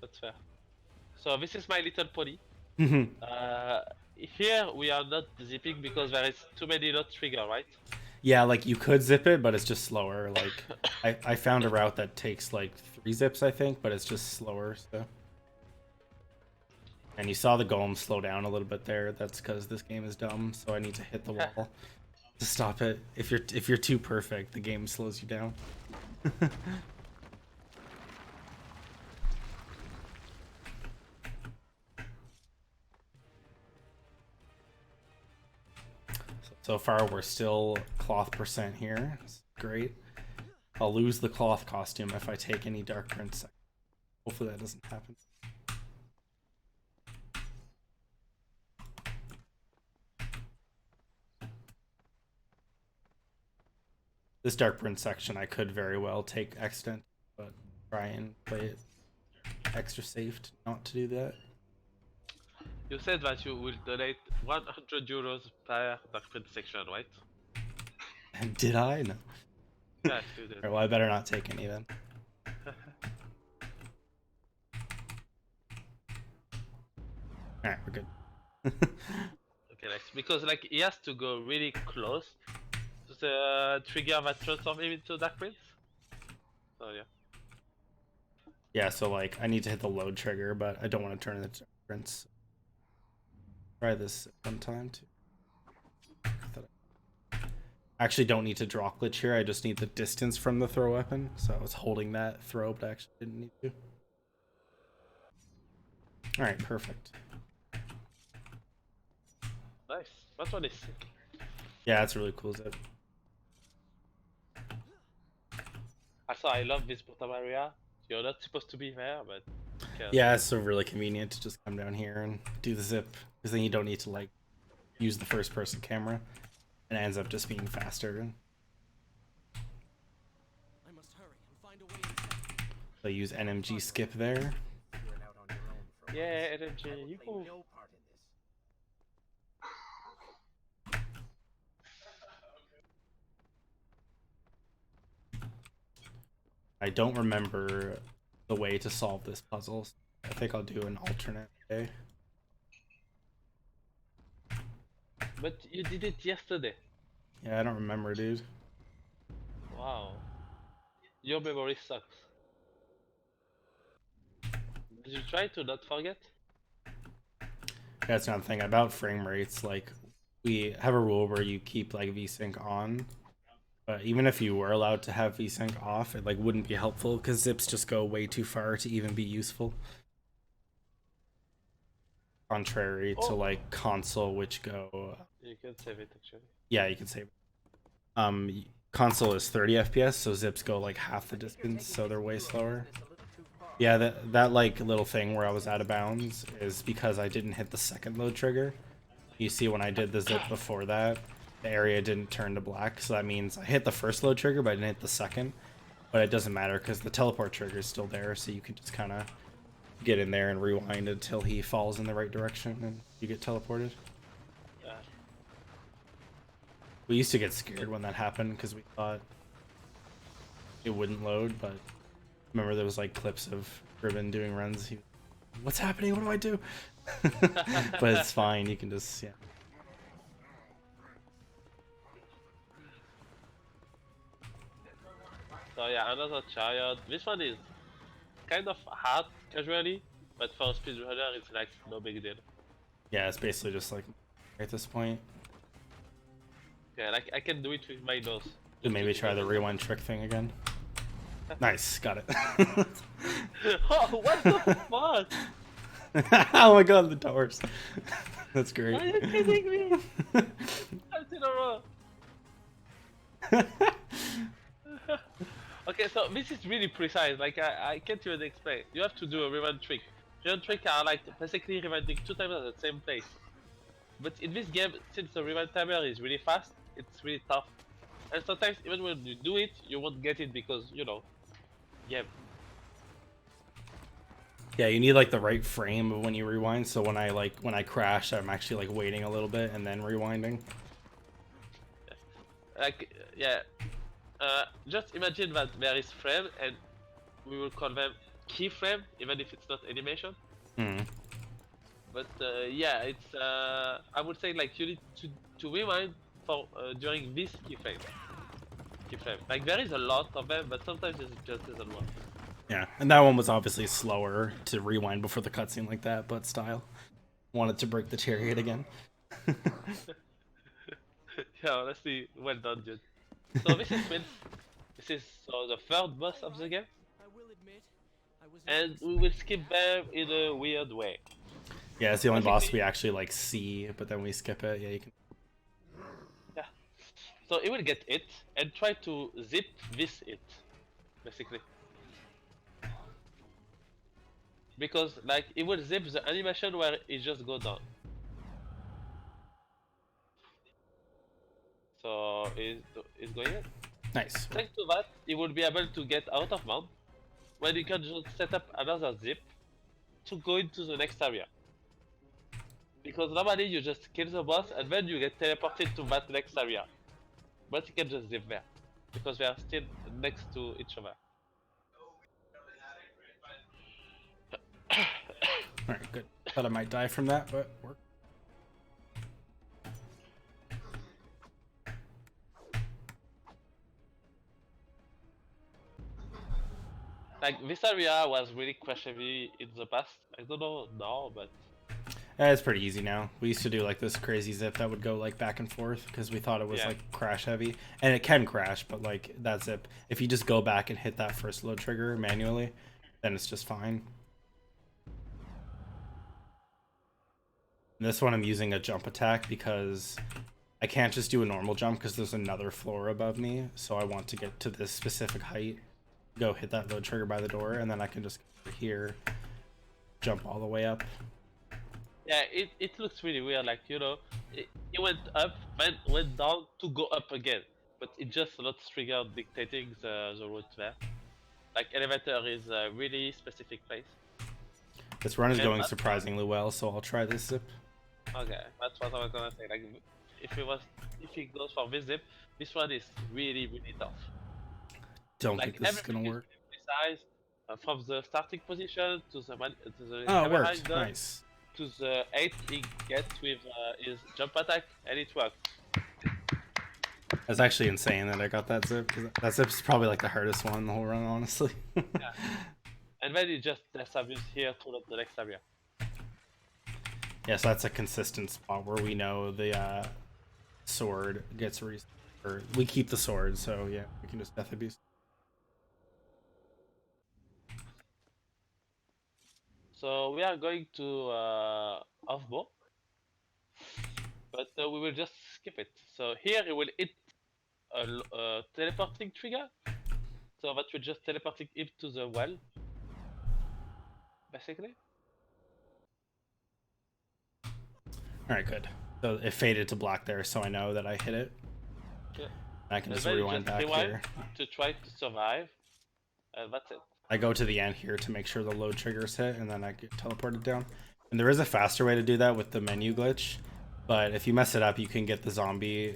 That's fair. So this is My Little Pony. Mhm. Here we are not zipping because there is too many not trigger, right? Yeah, like you could zip it, but it's just slower. Like I found a route that takes like 3 zips, I think, but it's just slower, so. And you saw the golem slow down a little bit there. That's because this game is dumb, so I need to hit the wall to stop it. If you're too perfect, the game slows you down. So far, we're still cloth percent here. It's great. I'll lose the cloth costume if I take any Dark Prince. Hopefully that doesn't happen. This Dark Prince section I could very well take extant, but try and play it extra safe not to do that. You said that you will donate 100 euros per Dark Prince section, right? Did I? No. Yes, you did. Alright, well, I better not take any then. Alright, we're good. Okay, next. Because like he has to go really close to the trigger that transforms him into Dark Prince. So yeah. Yeah, so like I need to hit the load trigger, but I don't want to turn into Dark Prince. Try this one time too. I actually don't need to draw glitch here, I just need the distance from the throw weapon. So I was holding that throw, but I actually didn't need to. Alright, perfect. Nice. That one is sick. Yeah, that's really cool zip. Also, I love this bottom area. You're not supposed to be there, but okay. Yeah, it's so really convenient to just come down here and do the zip, because then you don't need to like use the first person camera, and it ends up just being faster. I must hurry and find a way inside. So use NMG skip there. Figuring out on your own for Yeah, once. NMG, I will you play cool. no part in this. I don't remember the way to solve this puzzle. So I think I'll do an alternate way. But you did it yesterday. Yeah, I don't remember, dude. Wow. Your memory sucks. Did you try to not forget? That's another thing about frame rates. Like, we have a rule where you keep like VSync on, but even if you were allowed to have VSync off, it like wouldn't be helpful because zips just go way too far to even be useful. Contrary to like console, which go. You can save it actually. Yeah, you can save. Console is 30 FPS, so zips go like half the distance, so they're way slower. Yeah, that like little thing where I was out of bounds is because I didn't hit the second load trigger. You see, when I did the zip before that, the area didn't turn to black, so that means I hit the first load trigger, but I didn't hit the second. But it doesn't matter because the teleport trigger is still there, so you can just kind of get in there and rewind until he falls in the right direction and you get teleported. Yeah. We used to get scared when that happened because we thought it wouldn't load, but remember there was like clips of Ribbon doing runs. What's happening? What do I do? But it's fine. You can just, yeah. So yeah, another chariot. This one is kind of hard casually, but for a speedrunner it's like no big deal. Yeah, it's basically just like at this point. Yeah, like I can do it with my nose. Should maybe try the rewind trick thing again. Nice, got it. Oh, what the fuck? Oh my god, the towers. That's great. Are you kidding me? That's in a row. Okay, so this is really precise. Like I can't even explain. You have to do a rewind trick. Rewind trick are like basically rewinding 2 times at the same place. But in this game, since the rewind timer is really fast, it's really tough. And sometimes even when you do it, you won't get it because you know, game. Yeah, you need like the right frame of when you rewind. So when I crash, I'm actually like waiting a little bit and then rewinding. Like yeah, just imagine that there is frame and we will call them keyframe, even if it's not animation. Hmm. But yeah, it's I would say like you need to rewind for during this keyframe. Like there is a lot of them, but sometimes it just doesn't work. Yeah, and that one was obviously slower to rewind before the cutscene like that, but style. Wanted to break the chariot again. Yeah, honestly, well done, dude. So this is so the third boss of the game, I will admit, I was and we will skip them in a weird way. Yeah, it's the only boss Basically- we actually like see, but then we skip it. Yeah, you can. Yeah. So he will get it and try to zip this it, basically. Because like it will zip the animation where it just go down. So it's going in. Nice. Thanks to that, he will be able to get out of mount when you can just set up another zip to go into the next area. Because normally you just kill the boss and then you get teleported to that next area. But you can just zip there. Because they are still next to each other. Alright, good. Thought I might die from that, but work. Like this area was really crash heavy in the past. I don't know now, but It's pretty easy now. We used to do like this crazy zip that would go like back and forth because we thought it was Yeah. like crash heavy, and it can crash, but like that zip, if you just go back and hit that first load trigger manually, then it's just fine. This one I'm using a jump attack because I can't just do a normal jump because there's another floor above me, so I want to get to this specific height, go hit that load trigger by the door, and then I can just go here, jump all the way up. yeah, it looks really weird. Like you know, it went up, then went down to go up again. But it just not trigger dictating the route there. Like elevator is a really specific place. This run is And going that- surprisingly well, so I'll try this zip. Okay, that's what I was gonna say. Like if it goes for this zip, this one is really tough. Don't Like think this is everything gonna work. size from the starting position to the Oh, it camera worked. angle Nice. to the 8 he gets with his jump attack, and it worked. That's actually insane that I got that zip, because that zip's probably like the hardest one in the whole run, honestly. Yeah. And then he just disappears here to the next area. Yeah, so that's a consistent spot where we know the sword gets or we keep the sword, so yeah, we can just death abuse. So we are going to off-bow, but we will just skip it. So here he will hit a teleporting trigger, so that will just teleporting him to the well, basically. Alright, good. So it faded to black there, so I know that I hit it. Yeah. I can And just then you rewind just back rewind here. to try to survive, and that's it. I go to the end here to make sure the load trigger's hit, and then I get teleported down. And there is a faster way to do that with the menu glitch, but if you mess it up, you can get the zombie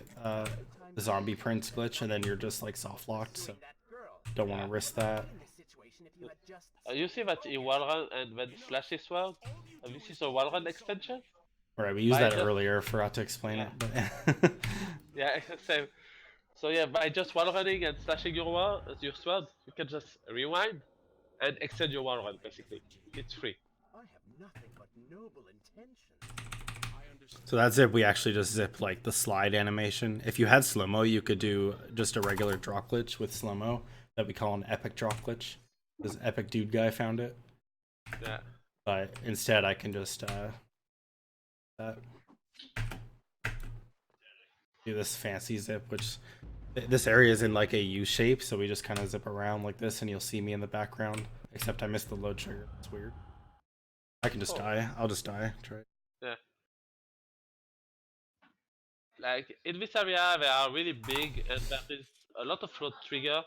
prints glitch, and then you're just like soft locked. So don't want to risk that. In this situation, if you had just You see that he wall run and then slash his sword? This is a wall run extension? Alright, we used By that just- earlier, forgot to explain Yeah. it. But Yeah, same. So yeah, by just wall running and slashing your sword, you can just rewind and extend your wall run, basically. It's free. I have nothing but noble intentions. so that zip, we actually just zip like the slide animation. If you had slow-mo, you could do just a regular drop glitch with slow-mo that we call an epic drop glitch. This epic dude guy found it. Yeah. But instead I can just do this fancy zip, which this area is in like a U shape, so we just kind of zip around like this and you'll see me in the background, except I missed the load trigger. It's weird. I can just die. I'll just die. Try it. Yeah. Like, in this area, they are really big and there is a lot of float trigger.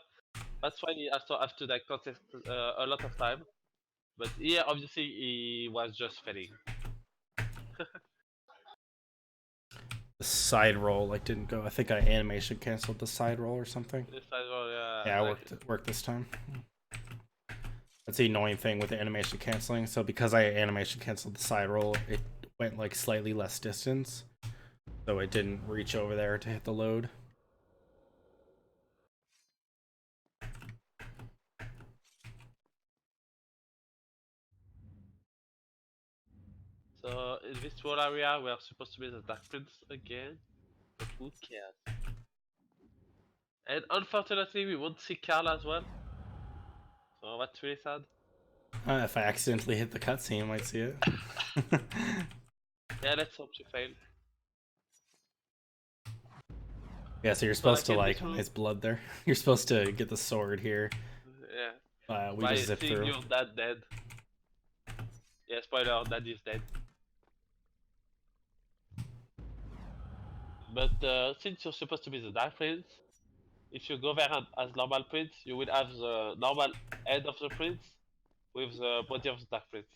That's why you also have to like contest a lot of time. But here, obviously, he was just failing. The side roll like didn't go. I think I animation canceled the side roll or something. This side roll, Yeah, like, it worked this time. That's the annoying thing with the animation canceling. So because I animation canceled the side roll, it went like slightly less distance. So it didn't reach over there to hit the load. So in this wall area, we are supposed to be the Dark Prince again, but who cares? And unfortunately, we won't see Carl as well. So that's really sad. If I accidentally hit the cutscene, I might see it. Yeah, let's hope she failed. Yeah, so you're supposed to in like this room- nice blood there. You're supposed to get the sword here. Yeah. We By just zip seeing through. your dad dead. Yeah, spoiler, dad is dead. But since you're supposed to be the Dark Prince, if you go there as normal Prince, you will have the normal head of the Prince with the body of the Dark Prince.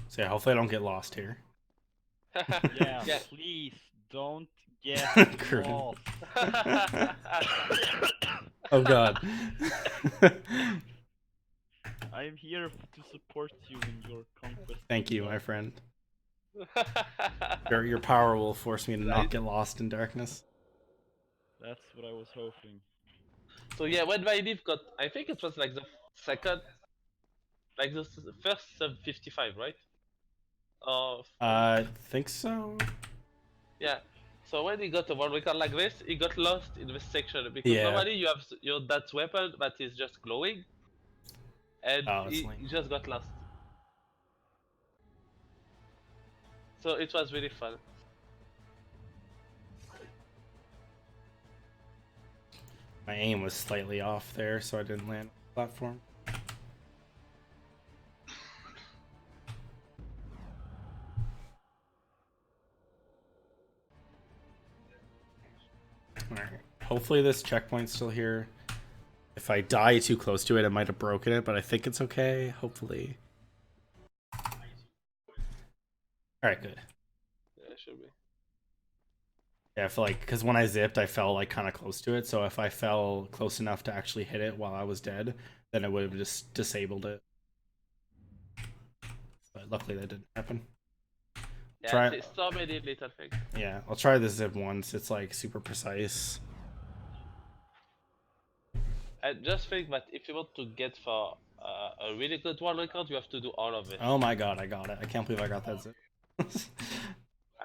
So yeah, hopefully I don't get lost here. Yeah, Yeah. please don't get Curtin. lost. Oh god. I am here to support you in your conquest. Thank you, my friend. Your power will force me to not Right. get lost in darkness. That's what I was hoping. So yeah, when Vynneve got, I think it was like the second, like the first sub 55, right? I think so. Yeah. So when he got a world record like this, he got lost in this section because Yeah. normally you have your dad's weapon that is just glowing, and Oh, it's he lame. just got lost. So it was really fun. My aim was slightly off there, so I didn't land on the platform. Alright. Hopefully this checkpoint's still here. If I die too close to it, I might have broken it, but I think it's okay. Hopefully. Alright, good. Yeah, it should be. Yeah, I feel like because when I zipped, I fell like kind of close to it. So if I fell close enough to actually hit it while I was dead, then it would have just disabled it. But luckily that didn't happen. Yeah, Try. it's so many little things. Yeah, I'll try the zip once. It's like super precise. I just think that if you want to get for a really good world record, you have to do all of it. Oh my god, I got it. I can't believe I got that zip. And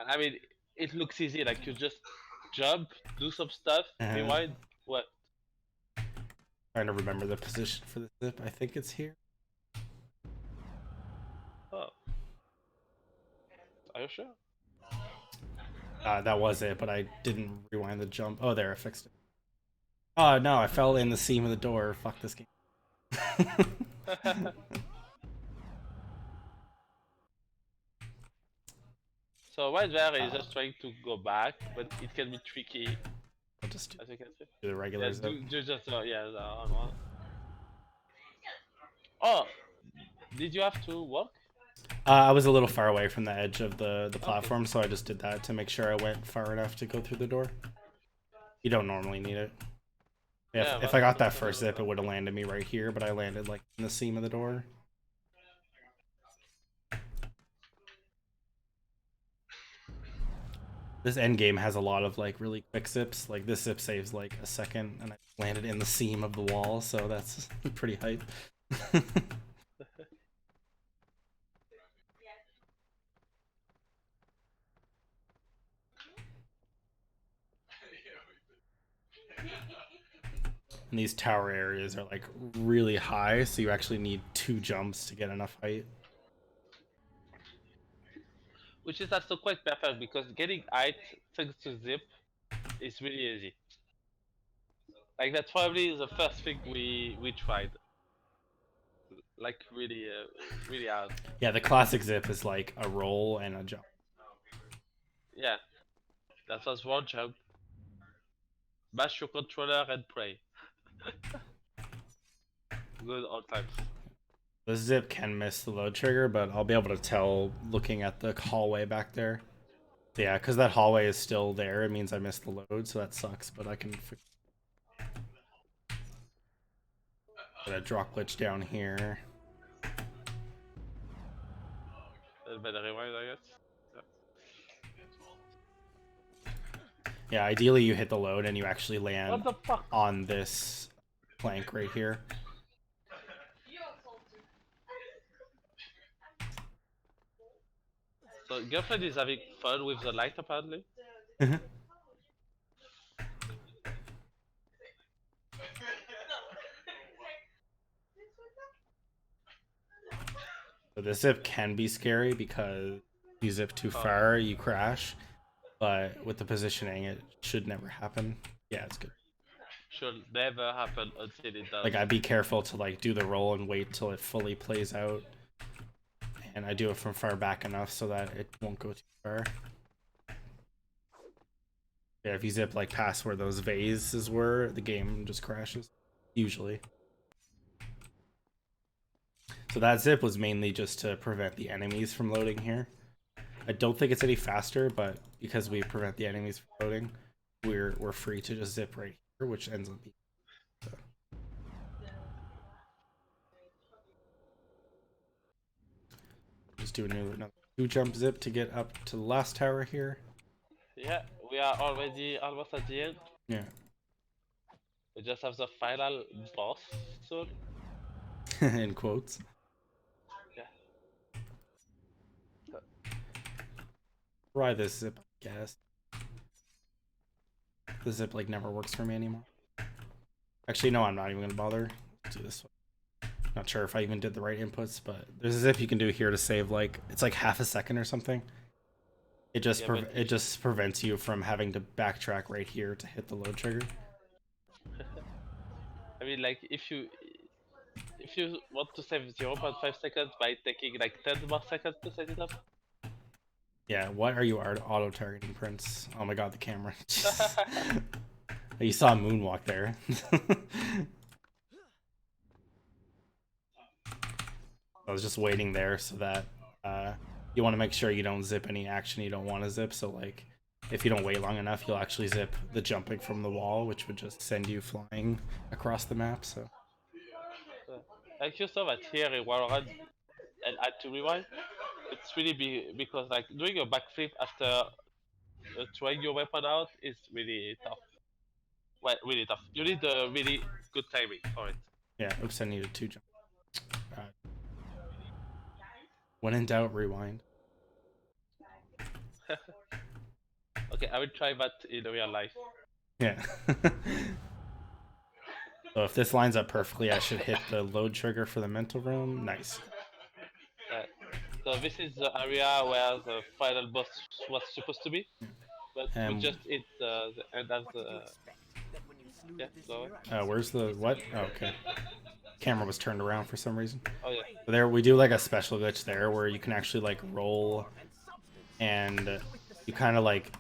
I mean, it looks easy. Like you just jump, do some stuff, rewind. What? Trying to remember the position for the zip. I think it's here. Oh. Are you sure? That was it, but I didn't rewind the jump. Oh, there, I fixed it. Oh no, I fell in the seam of the door. Fuck this game. So right there is just trying to go back, but it can be tricky, I'll just as you can see. do the regular Yeah, zip. do just yeah, the on one. Oh, did you have to walk? I was a little far away from the edge of the platform, so I just did that to make sure I went far enough to go through the door. You don't normally need it. If I got that first zip, it would have landed me right here, but I landed like in the seam of the door. This end game has a lot of like really quick zips. Like this zip saves like a second, and I landed in the seam of the wall, so that's pretty hype. And these tower areas are like really high, so you actually need 2 jumps to get enough height. Which is also quite perfect because getting height thanks to zip is really easy. Like that's probably the first thing we tried. Like really really hard. Yeah, the classic zip is like a roll and a jump. Yeah, that was one jump. Bash your controller and pray. Good all times. The zip can miss the load trigger, but I'll be able to tell looking at the hallway back there. Yeah, because that hallway is still there, it means I missed the load, so that sucks, but I can fix it. Got a drop glitch down here. Better rewind, I guess. Yeah, ideally you hit the load and you actually What land the fuck? on this plank right here. So girlfriend is having fun with the light apparently. So the zip can be scary because if you zip too far, you crash. But with the positioning, it should never happen. Yeah, it's good. Should never happen until it does. Like, I'd be careful to like do the roll and wait till it fully plays out. And I do it from far back enough so that it won't go too far. Yeah, if you zip like past where those vases were, the game just crashes. Usually. So that zip was mainly just to prevent the enemies from loading here. I don't think it's any faster, but because we prevent the enemies from loading, we're free to just zip right here, which ends up being so. Just do another 2 jump zip to get up to the last tower here. Yeah, we are already almost at the end. Yeah. We just have the final boss soon. In quotes. Yeah. Try this zip, I guess. The zip like never works for me anymore. Actually, no, I'm not even gonna bother. Let's do this one. Not sure if I even did the right inputs, but there's a zip you can do here to save like it's like half a second or something. It just it just prevents you from having to backtrack right here to hit the load trigger. I mean, like if you want to save 0.5 seconds by taking like 10 more seconds to set it up. Yeah, what are you auto targeting, Prince? Oh my god, the camera. You saw a moonwalk there. I was just waiting there so that you want to make sure you don't zip any action you don't want to zip. So like if you don't wait long enough, you'll actually zip the jumping from the wall, which would just send you flying across the map. So Like you saw that here in Valorant and had to rewind. It's really because like doing a backflip after trying your weapon out is really tough. Well, really tough. You need a really good timing for it. yeah, oops, I needed 2 jump. When in doubt, rewind. Okay, I will try that in real life. Yeah. So if this lines up perfectly, I should hit the load trigger for the mental room. Nice. So this is the area where the final boss was supposed to be, but we just hit the end of the. Yeah, go away. Where's the what? Oh, okay. Camera was turned around for some reason. Oh yeah. So there we do like a special glitch there where you can actually like roll, and you kind of like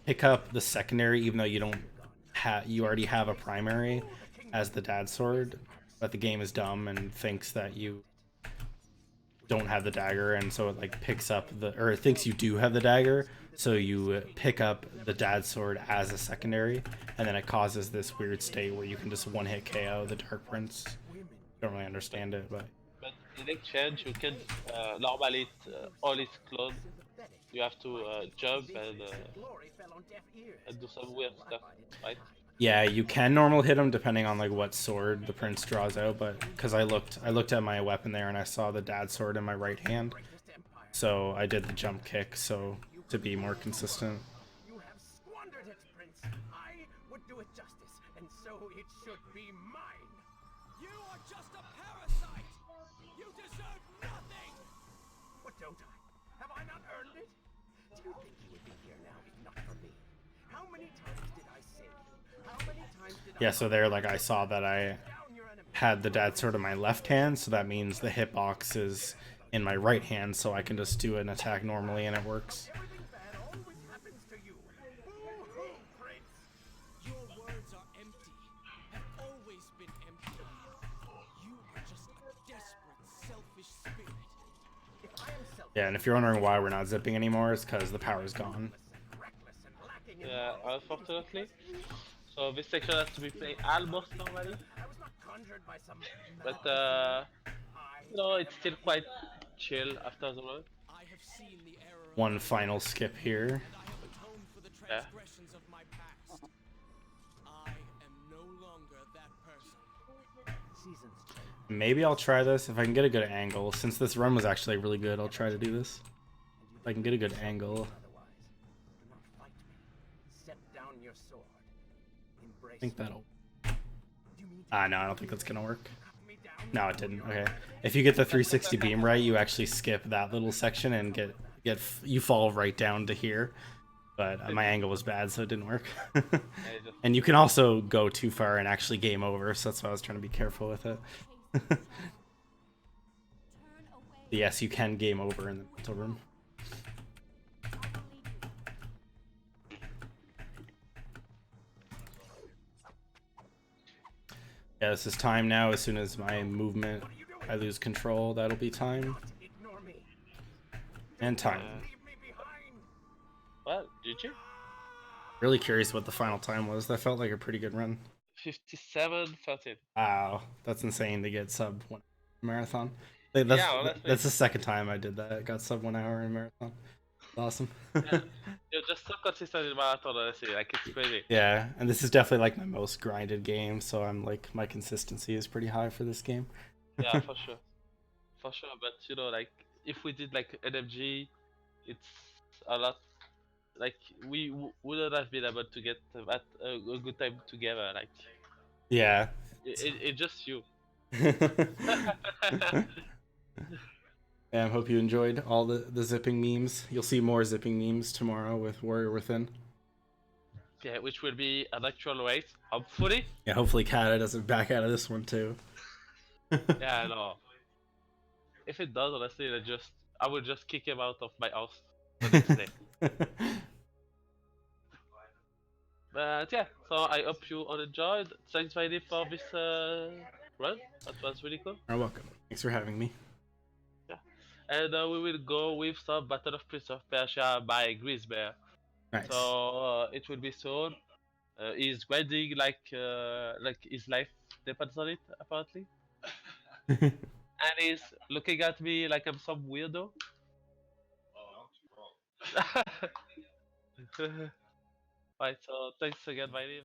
pick up the secondary even though you don't have you already have a primary as the dad sword, but the game is dumb and thinks that you don't have the dagger, and so it like picks up or it thinks you do have the dagger, so you pick up the dad sword as a secondary, and then it causes this weird state where you can just one-hit KO the Dark Prince. Don't really understand it, but in exchange you can normally all its clone. You have to jump and do some weird stuff, right? yeah, you can normal hit him depending on like what sword the prince draws out, but because I looked at my weapon there and I saw the dad sword in my right hand, so I did the jump kick so to be more consistent. You have squandered it, Prince. I would do it justice, and so it should be mine. You are just a parasite! You deserve nothing! What don't I? Have I not earned it? Do you think you would be here now if not for me? How many times did I save you? How many times did Yeah, so there like I saw that I down your enemy? had the dad sword in my left hand, so that means the hitbox is in my right hand, so I can just do an attack normally and it works. Everything bad always happens to you. Boo-hoo, Prince. Your words are empty, have always been empty. You are just a desperate, selfish spirit. If I am selfish, Yeah, and if you're wondering why we're not zipping anymore, it's because the power's gone. reckless, and lacking in Yeah, unfortunately. So this section has to be played almost normally, I was not conjured by some but I you know it's still quite chill after the run. I have seen the error of One final skip here. I have atoned for the Yeah. transgressions of my past. I am no longer that person. seasons change. Maybe I'll try this if I can get a good angle. Since this run was actually really good, I'll try to do this. If I can get a good angle. Otherwise, do not fight me. Set down your sword. Embrace I think that'll... You mean to no, I don't think that's gonna work. cut me down? No, it didn't. Okay. If you get the 360 beam right, you actually skip that little section and you fall right down to here. But my angle was bad, so it didn't work. And you can also go too far and actually game over, so that's why I was trying to be careful with it. Turn away. Yes, you can game over in the mental room. I believe you. Yeah, this is time now. As soon as my movement, I lose control, that'll be time. Ignore me. And time. Leave me behind. Well, GG. Really curious what the final time was. That felt like a pretty good run. 57-13. Wow, that's insane to get sub 1 marathon. Like, that's, Yeah, honestly. that's the second time I did that. I got sub 1 hour in marathon. Awesome. You're just so consistent in marathon, honestly. Like it's crazy. Yeah, and this is definitely like my most grinded game, so I'm like my consistency is pretty high for this game. Yeah, for sure. For sure, but you know, like if we did like NMG, it's a lot. Like we wouldn't have been able to get that a good time together. Like Yeah. it's just you. Yeah, I hope you enjoyed all the zipping memes. You'll see more zipping memes tomorrow with Warrior Within. Yeah, which will be an actual race, hopefully. Yeah, hopefully Kata doesn't back out of this one too. Yeah, I know. If it does, honestly, I will just kick him out of my house the next day. But yeah, so I hope you all enjoyed. Thanks, Vynneve, for this run. That was really cool. You're welcome. Thanks for having me. And we will go with some Battle of Prince of Persia by Grizzbear. Nice. So it will be soon. He's grinding like his life depends on it apparently, and he's looking at me like I'm some weirdo. Right, so thanks again, Vynneve.